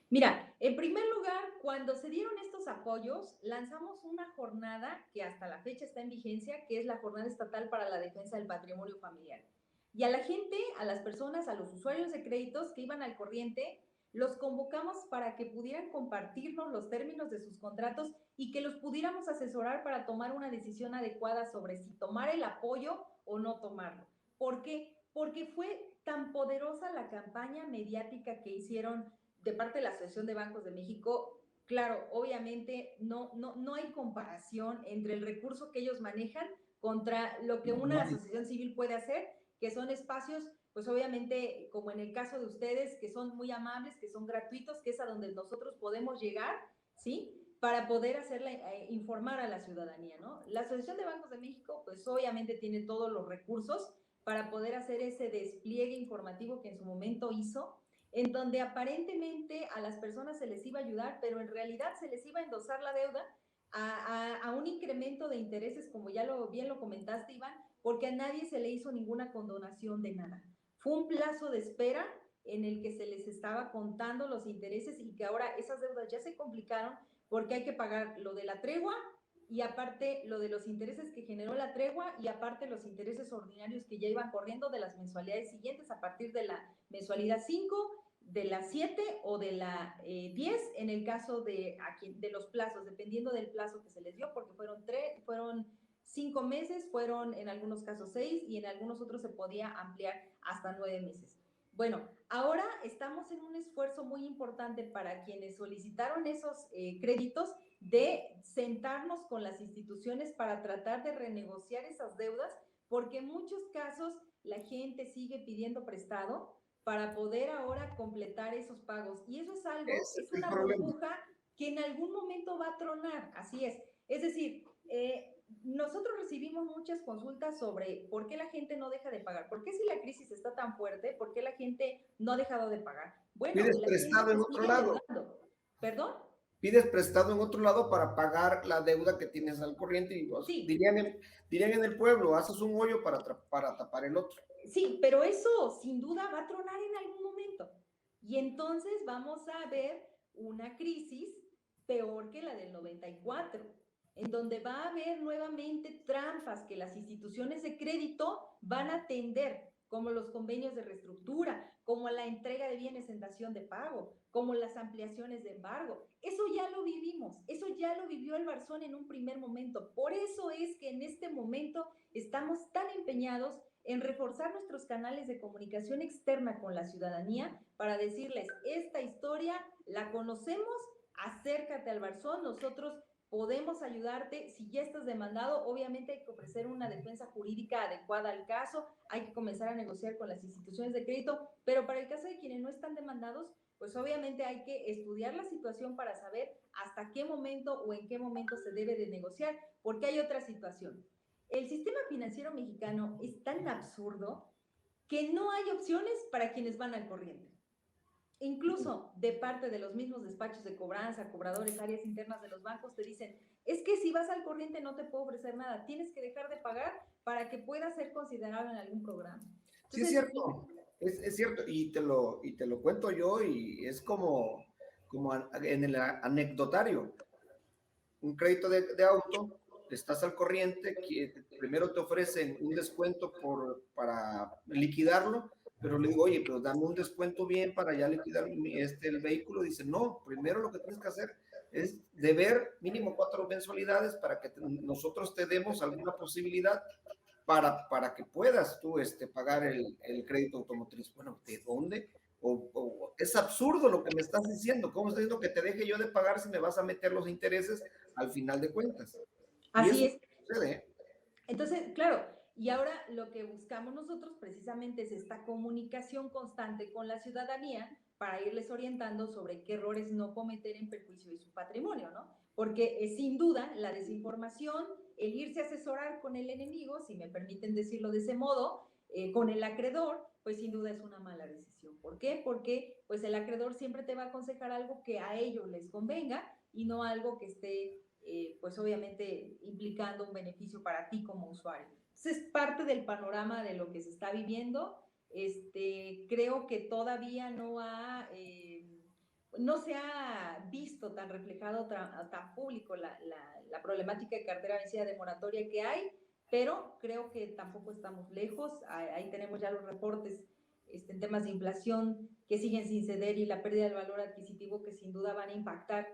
S2: Mira, en primer lugar, cuando se dieron estos apoyos, lanzamos una jornada que hasta la fecha está en vigencia, que es la Jornada Estatal para la Defensa del Patrimonio Familiar. Y a la gente, a las personas, a los usuarios de créditos que iban al corriente, los convocamos para que pudieran compartirnos los términos de sus contratos y que los pudiéramos asesorar para tomar una decisión adecuada sobre si tomar el apoyo o no tomarlo. ¿Por qué? Porque fue tan poderosa la campaña mediática que hicieron de parte de la Asociación de Bancos de México. Claro, obviamente no hay comparación entre el recurso que ellos manejan contra lo que una asociación civil puede hacer, que son espacios, pues obviamente, como en el caso de ustedes, que son muy amables, que son gratuitos, que es a donde nosotros podemos llegar, ¿sí? Para poder informar a la ciudadanía, ¿no? La Asociación de Bancos de México, pues obviamente tiene todos los recursos para poder hacer ese despliegue informativo que en su momento hizo, en donde aparentemente a las personas se les iba a ayudar, pero en realidad se les iba a endosar la deuda a un incremento de intereses, como ya bien lo comentaste, Iván, porque a nadie se le hizo ninguna condonación de nada. Fue un plazo de espera en el que se les estaba contando los intereses, y que ahora esas deudas ya se complicaron porque hay que pagar lo de la tregua y aparte lo de los intereses que generó la tregua, y aparte los intereses ordinarios que ya iban corriendo de las mensualidades siguientes a partir de la mensualidad 5, de la 7 o de la 10, en el caso de los plazos, dependiendo del plazo que se les dio, porque fueron 5 meses, fueron en algunos casos 6 y en algunos otros se podía ampliar hasta 9 meses. Bueno, ahora estamos en un esfuerzo muy importante para quienes solicitaron esos créditos, de sentarnos con las instituciones para tratar de renegociar esas deudas, porque en muchos casos la gente sigue pidiendo prestado para poder ahora completar esos pagos. Y eso es algo, es una burbuja que en algún momento va a tronar, así es. Es decir, nosotros recibimos muchas consultas sobre por qué la gente no deja de pagar, por qué si la crisis está tan fuerte, por qué la gente no ha dejado de pagar. Bueno,
S3: pides
S2: la
S3: prestado en otro lado.
S2: ¿Perdón?
S3: Pides prestado en otro lado para pagar la deuda que tienes al corriente y vos,
S2: sí.
S3: dirían en el pueblo, haces un hoyo para tapar el otro.
S2: Sí, pero eso sin duda va a tronar en algún momento. Y entonces vamos a ver una crisis peor que la del 94, en donde va a haber nuevamente trampas que las instituciones de crédito van a atender, como los convenios de reestructura, como la entrega de bienes en dación de pago, como las ampliaciones de embargo. Eso ya lo vivimos, eso ya lo vivió el Barzón en un primer momento. Por eso es que en este momento estamos tan empeñados en reforzar nuestros canales de comunicación externa con la ciudadanía para decirles, esta historia la conocemos, acércate al Barzón, nosotros podemos ayudarte. Si ya estás demandado, obviamente hay que ofrecer una defensa jurídica adecuada al caso, hay que comenzar a negociar con las instituciones de crédito, pero para el caso de quienes no están demandados, pues obviamente hay que estudiar la situación para saber hasta qué momento o en qué momento se debe de negociar, porque hay otra situación. El sistema financiero mexicano es tan absurdo que no hay opciones para quienes van al corriente. Incluso de parte de los mismos despachos de cobranza, cobradores, áreas internas de los bancos te dicen, es que si vas al corriente no te puedo ofrecer nada, tienes que dejar de pagar para que puedas ser considerado en algún programa. Entonces,
S3: sí, es cierto, es cierto, y te lo cuento yo, y es como en el anecdotario, un crédito de auto, estás al corriente, primero te ofrecen un descuento para liquidarlo, pero le digo, oye, pero dame un descuento bien para ya liquidar el vehículo. Dice, no, primero lo que tienes que hacer es deber mínimo 4 mensualidades para que nosotros te demos alguna posibilidad para que puedas tú pagar el crédito automotriz. Bueno, ¿de dónde? Es absurdo lo que me estás diciendo. ¿Cómo estás diciendo que te deje yo de pagar si me vas a meter los intereses al final de cuentas?
S2: Así es.
S3: Sucede.
S2: Entonces, claro, y ahora lo que buscamos nosotros precisamente es esta comunicación constante con la ciudadanía para irles orientando sobre qué errores no cometer en perjuicio de su patrimonio, ¿no? Porque sin duda la desinformación, el irse a asesorar con el enemigo, si me permiten decirlo de ese modo, con el acreedor, pues sin duda es una mala decisión. ¿Por qué? Porque pues el acreedor siempre te va a aconsejar algo que a ellos les convenga y no algo que esté pues obviamente implicando un beneficio para ti como usuario. Entonces es parte del panorama de lo que se está viviendo. Creo que todavía no se ha visto tan reflejado, tan público la problemática de cartera vencida de moratoria que hay, pero creo que tampoco estamos lejos. Ahí tenemos ya los reportes en temas de inflación que siguen sin ceder y la pérdida del valor adquisitivo que sin duda van a impactar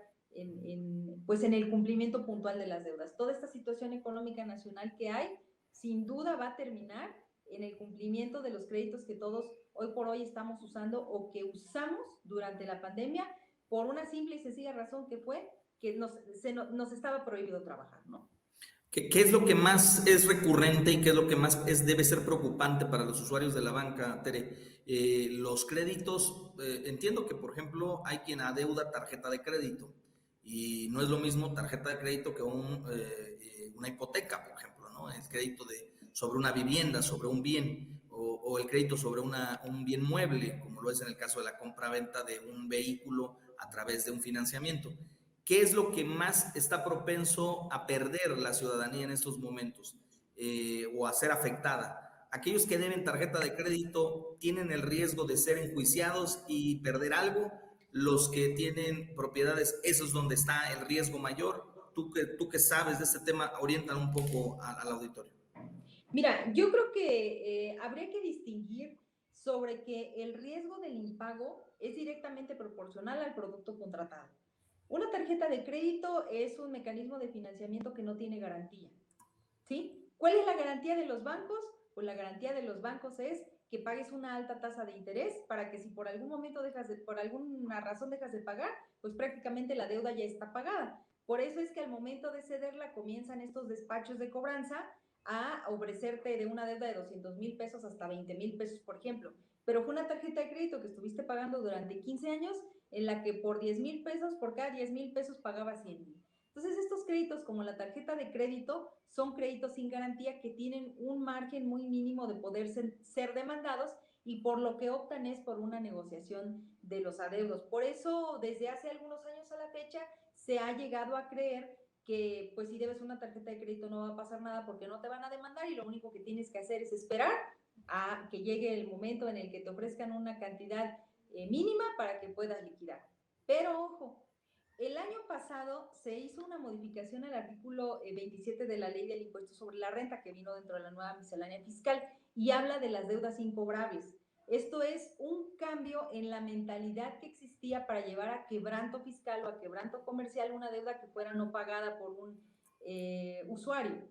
S2: pues en el cumplimiento puntual de las deudas. Toda esta situación económica nacional que hay, sin duda va a terminar en el cumplimiento de los créditos que todos hoy por hoy estamos usando o que usamos durante la pandemia por una simple y sencilla razón que fue que nos estaba prohibido trabajar, ¿no?
S4: ¿Qué es lo que más es recurrente y qué es lo que más debe ser preocupante para los usuarios de la banca, Tere? Los créditos, entiendo que, por ejemplo, hay quien adeuda tarjeta de crédito y no es lo mismo tarjeta de crédito que una hipoteca, por ejemplo, ¿no? El crédito sobre una vivienda, sobre un bien, o el crédito sobre un bien mueble, como lo es en el caso de la compra-venta de un vehículo a través de un financiamiento. ¿Qué es lo que más está propenso a perder la ciudadanía en estos momentos o a ser afectada? Aquellos que deben tarjeta de crédito tienen el riesgo de ser enjuiciados y perder algo. Los que tienen propiedades, eso es donde está el riesgo mayor. tú que sabes de este tema, orientan un poco al auditorio.
S2: Mira, yo creo que habría que distinguir sobre que el riesgo del impago es directamente proporcional al producto contratado. Una tarjeta de crédito es un mecanismo de financiamiento que no tiene garantía, ¿sí? ¿Cuál es la garantía de los bancos? Pues la garantía de los bancos es que pagues una alta tasa de interés para que si por algún momento por alguna razón dejas de pagar, pues prácticamente la deuda ya está pagada. Por eso es que al momento de cederla comienzan estos despachos de cobranza a ofrecerte de una deuda de 200,000 pesos hasta 20,000 pesos, por ejemplo. Pero fue una tarjeta de crédito que estuviste pagando durante 15 años en la que por 10,000 pesos, por cada 10,000 pesos pagabas 100,000. Entonces, estos créditos, como la tarjeta de crédito, son créditos sin garantía que tienen un margen muy mínimo de poder ser demandados y por lo que optan es por una negociación de los adeudos. Por eso, desde hace algunos años a la fecha, se ha llegado a creer que pues si debes una tarjeta de crédito no va a pasar nada porque no te van a demandar y lo único que tienes que hacer es esperar a que llegue el momento en el que te ofrezcan una cantidad mínima para que puedas liquidar. Pero ojo, el año pasado se hizo una modificación al artículo 27 de la Ley del Impuesto sobre la Renta que vino dentro de la nueva miscelánea fiscal y habla de las deudas incobrables. Esto es un cambio en la mentalidad que existía para llevar a quebranto fiscal o a quebranto comercial una deuda que fuera no pagada por un usuario.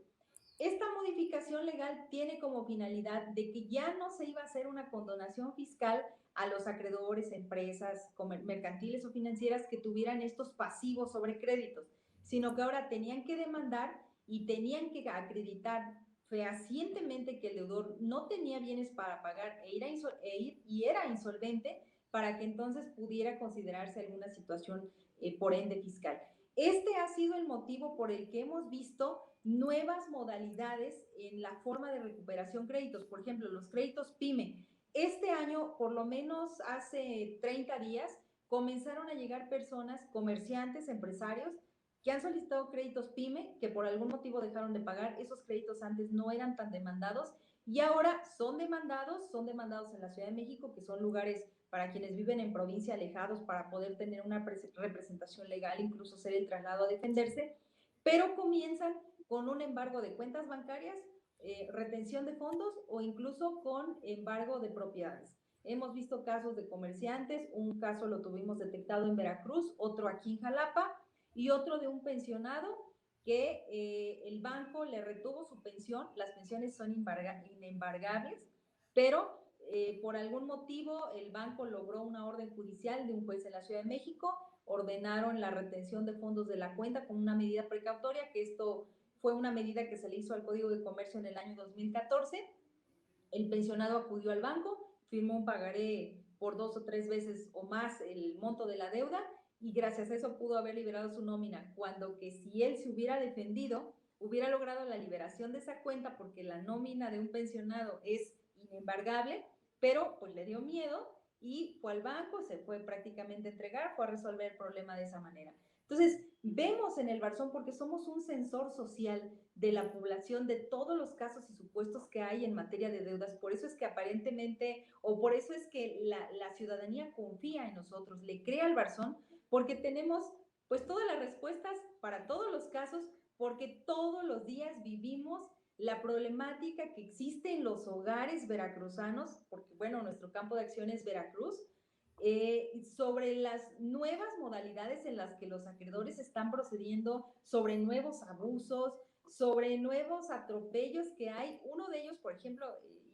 S2: Esta modificación legal tiene como finalidad de que ya no se iba a hacer una condonación fiscal a los acreedores, empresas mercantiles o financieras que tuvieran estos pasivos sobre créditos, sino que ahora tenían que demandar y tenían que acreditar fehacientemente que el deudor no tenía bienes para pagar y era insolvente para que entonces pudiera considerarse alguna situación por ende fiscal. Este ha sido el motivo por el que hemos visto nuevas modalidades en la forma de recuperación créditos. Por ejemplo, los créditos PYME. Este año, por lo menos hace 30 días, comenzaron a llegar personas, comerciantes, empresarios, que han solicitado créditos PYME, que por algún motivo dejaron de pagar. Esos créditos antes no eran tan demandados y ahora son demandados en la Ciudad de México, que son lugares para quienes viven en provincia alejados para poder tener una representación legal, incluso hacer el traslado a defenderse, pero comienzan con un embargo de cuentas bancarias, retención de fondos o incluso con embargo de propiedades. Hemos visto casos de comerciantes, un caso lo tuvimos detectado en Veracruz, otro aquí en Jalapa y otro de un pensionado que el banco le retuvo su pensión, las pensiones son inembargables, pero por algún motivo el banco logró una orden judicial de un juez en la Ciudad de México, ordenaron la retención de fondos de la cuenta con una medida precautoria, que esto fue una medida que se le hizo al Código de Comercio en el año 2014. El pensionado acudió al banco, firmó un pagaré por 2 o 3 veces o más el monto de la deuda y gracias a eso pudo haber liberado su nómina, cuando que si él se hubiera defendido, hubiera logrado la liberación de esa cuenta porque la nómina de un pensionado es inembargable, pero pues le dio miedo y fue al banco, se fue prácticamente a entregar, fue a resolver el problema de esa manera. Entonces, vemos en el Barzón, porque somos un sensor social de la población, de todos los casos y supuestos que hay en materia de deudas, por eso es que aparentemente, o por eso es que la ciudadanía confía en nosotros, le cree al Barzón, porque tenemos pues todas las respuestas para todos los casos, porque todos los días vivimos la problemática que existe en los hogares veracruzanos, porque bueno, nuestro campo de acción es Veracruz, sobre las nuevas modalidades en las que los acreedores están procediendo, sobre nuevos abusos, sobre nuevos atropellos que hay. Uno de ellos, por ejemplo,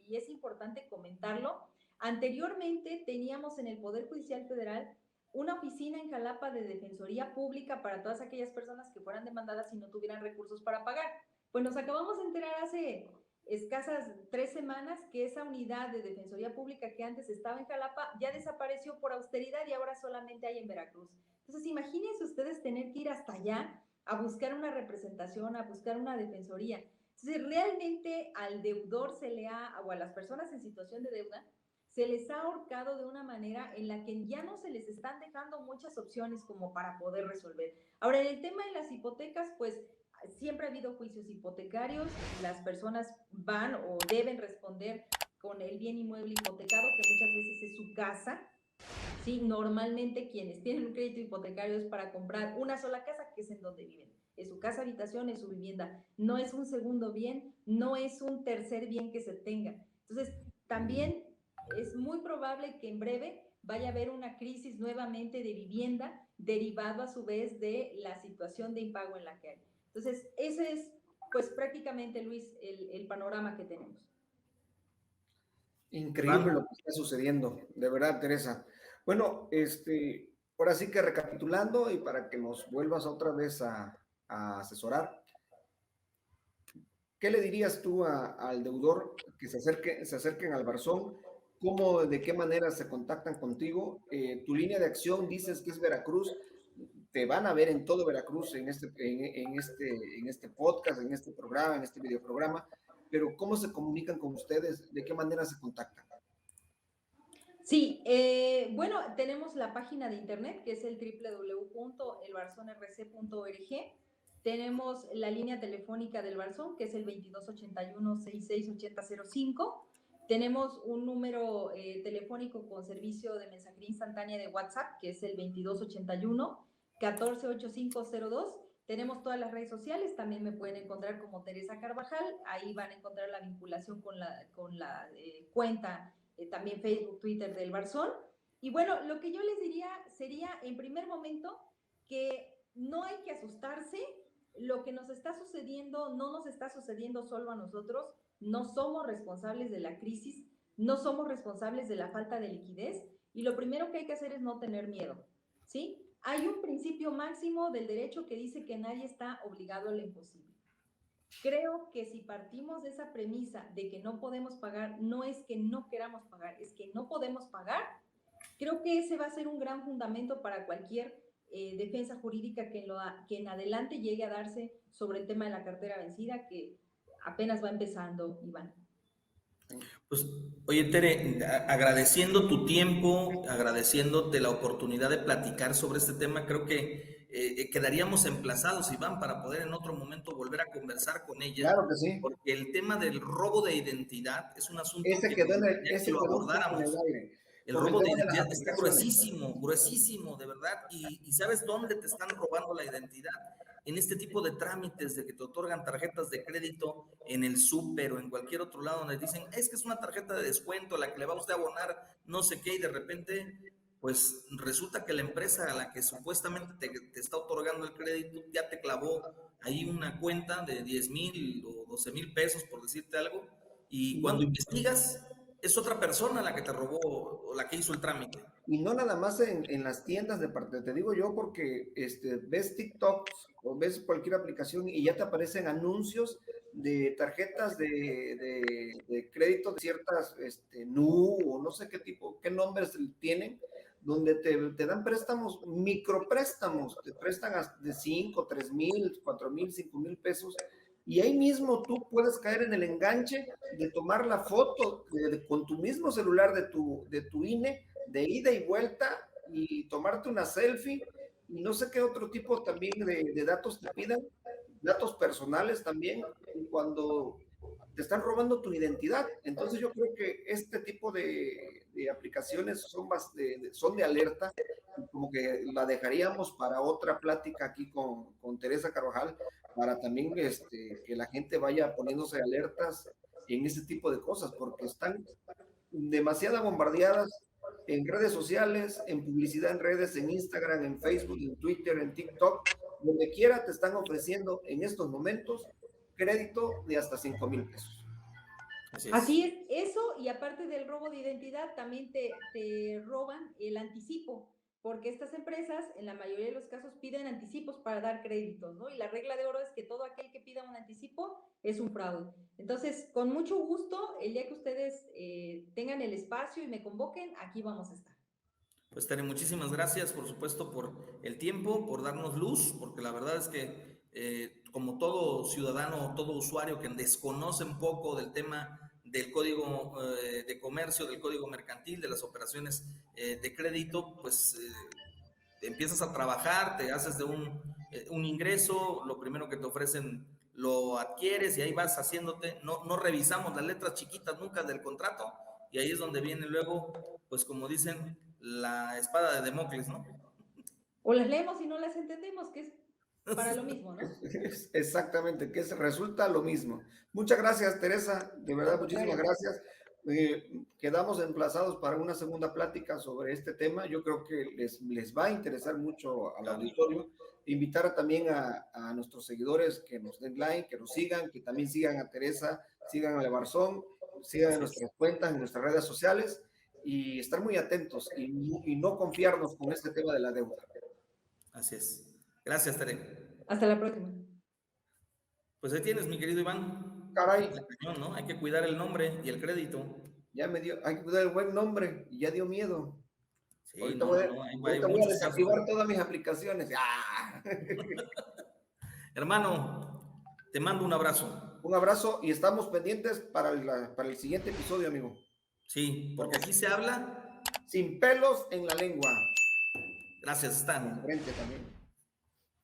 S2: y es importante comentarlo, anteriormente teníamos en el Poder Judicial Federal una oficina en Jalapa de Defensoría Pública para todas aquellas personas que fueran demandadas y no tuvieran recursos para pagar. Pues nos acabamos de enterar hace escasas 3 semanas que esa unidad de Defensoría Pública que antes estaba en Jalapa ya desapareció por austeridad y ahora solamente hay en Veracruz. Entonces, imagínense ustedes tener que ir hasta allá a buscar una representación, a buscar una defensoría. Entonces, realmente al deudor o a las personas en situación de deuda, se les ha ahorcado de una manera en la que ya no se les están dejando muchas opciones como para poder resolver. Ahora, en el tema de las hipotecas, pues siempre ha habido juicios hipotecarios, las personas van o deben responder con el bien inmueble hipotecado, que muchas veces es su casa, ¿sí? Normalmente quienes tienen un crédito hipotecario es para comprar una sola casa, que es en donde viven. Es su casa habitación, es su vivienda. No es un segundo bien, no es un tercer bien que se tenga. Entonces, también es muy probable que en breve vaya a haber una crisis nuevamente de vivienda, derivado a su vez de la situación de impago en la que hay. Entonces, ese es, pues prácticamente, Luis, el panorama que tenemos.
S3: Increíble lo que está sucediendo, de verdad, Teresa. Bueno, ahora sí que recapitulando y para que nos vuelvas otra vez a asesorar, ¿qué le dirías tú al deudor que se acerquen al Barzón? ¿Cómo, de qué manera se contactan contigo? Tu línea de acción dices que es Veracruz. Te van a ver en todo Veracruz en este podcast, en este programa, en este videoprograma. Pero ¿cómo se comunican con ustedes? ¿De qué manera se contactan?
S2: Sí, bueno, tenemos la página de internet que es el www.elbarzonrc.org. Tenemos la línea telefónica del Barzón, que es el 2281-668005. Tenemos un número telefónico con servicio de mensajería instantánea de WhatsApp, que es el 2281-148502. Tenemos todas las redes sociales, también me pueden encontrar como Teresa Carvajal. Ahí van a encontrar la vinculación con la cuenta, también Facebook, Twitter del Barzón. Y bueno, lo que yo les diría sería, en primer momento, que no hay que asustarse. Lo que nos está sucediendo no nos está sucediendo solo a nosotros. No somos responsables de la crisis, no somos responsables de la falta de liquidez, y lo primero que hay que hacer es no tener miedo, ¿sí? Hay un principio máximo del derecho que dice que nadie está obligado a lo imposible. Creo que si partimos de esa premisa de que no podemos pagar, no es que no queramos pagar, es que no podemos pagar, creo que ese va a ser un gran fundamento para cualquier defensa jurídica que en adelante llegue a darse sobre el tema de la cartera vencida, que apenas va empezando, Iván.
S4: Pues, oye, Tere, agradeciendo tu tiempo, agradeciéndote la oportunidad de platicar sobre este tema, creo que quedaríamos emplazados, Iván, para poder en otro momento volver a conversar con ella,
S3: Claro que sí.
S4: porque el tema del robo de identidad es un asunto
S3: Ese
S4: que
S3: quedó
S4: me gustaría que lo
S3: un poco en
S4: abordáramos.
S3: el aire.
S4: El
S3: Por el
S4: robo de
S3: tema de las
S4: identidad está
S3: aplicaciones.
S4: gruesísimo, de verdad. Y ¿sabes dónde te están robando la identidad? En este tipo de trámites de que te otorgan tarjetas de crédito en el súper o en cualquier otro lado donde dicen, es que es una tarjeta de descuento a la que le va usted a abonar no sé qué, y de repente, pues resulta que la empresa a la que supuestamente te está otorgando el crédito ya te clavó ahí una cuenta de 10,000 o 12,000 pesos, por decirte algo, y cuando investigas, es otra persona la que te robó o la que hizo el trámite.
S3: Y no nada más en las tiendas de parte, te digo yo, porque ves TikTok o ves cualquier aplicación y ya te aparecen anuncios de tarjetas de crédito de ciertas NU o no sé qué tipo, qué nombres tienen, donde te dan préstamos, micropréstamos, te prestan de 5, 3,000, 4,000, 5,000 pesos. Y ahí mismo tú puedes caer en el enganche de tomar la foto con tu mismo celular de tu INE, de ida y vuelta, y tomarte una selfie, y no sé qué otro tipo también de datos te pidan, datos personales también, cuando te están robando tu identidad. Entonces yo creo que este tipo de aplicaciones son de alerta, como que la dejaríamos para otra plática aquí con Teresa Carvajal, para también que la gente vaya poniéndose alertas en ese tipo de cosas, porque están demasiado bombardeadas en redes sociales, en publicidad en redes, en Instagram, en Facebook, en Twitter, en TikTok, donde quiera te están ofreciendo en estos momentos crédito de hasta 5,000 pesos.
S2: Así es, eso, y aparte del robo de identidad, también te roban el anticipo, porque estas empresas, en la mayoría de los casos, piden anticipos para dar créditos, ¿no? Y la regla de oro es que todo aquel que pida un anticipo es un fraude. Entonces, con mucho gusto, el día que ustedes tengan el espacio y me convoquen, aquí vamos a estar.
S4: Pues Tere, muchísimas gracias, por supuesto, por el tiempo, por darnos luz, porque la verdad es que como todo ciudadano, todo usuario que desconoce un poco del tema del código de comercio, del código mercantil, de las operaciones de crédito, pues empiezas a trabajar, te haces de un ingreso, lo primero que te ofrecen lo adquieres y ahí vas haciéndote, no revisamos las letras chiquitas nunca del contrato, y ahí es donde viene luego, pues como dicen, la espada de Damocles, ¿no?
S2: O las leemos y no las entendemos, que es para lo mismo, ¿no?
S3: Exactamente, que resulta lo mismo. Muchas gracias, Teresa, de verdad, muchísimas gracias. Quedamos emplazados para una segunda plática sobre este tema. Yo creo que les va a interesar mucho al auditorio. Invitar también a nuestros seguidores que nos den like, que nos sigan, que también sigan a Teresa, sigan a Levarzón, sigan en nuestras cuentas, en nuestras redes sociales y estar muy atentos y no confiarnos con este tema de la deuda.
S4: Así es. Gracias, Tere.
S2: Hasta la próxima.
S4: Pues ahí tienes, mi querido Iván.
S3: Caray.
S4: ¿No? Hay que cuidar el nombre y el crédito.
S3: Ya me dio, hay que cuidar el buen nombre y ya dio miedo.
S4: Sí,
S3: ahorita
S4: no,
S3: voy
S4: hay
S3: a
S4: muchos
S3: desactivar
S4: casos.
S3: todas mis aplicaciones. ¡Ah!
S4: Hermano, te mando un abrazo.
S3: Un abrazo y estamos pendientes para el siguiente episodio, amigo.
S4: Sí, porque aquí se habla
S3: sin pelos en la lengua.
S4: Gracias, Stan.
S3: En frente también.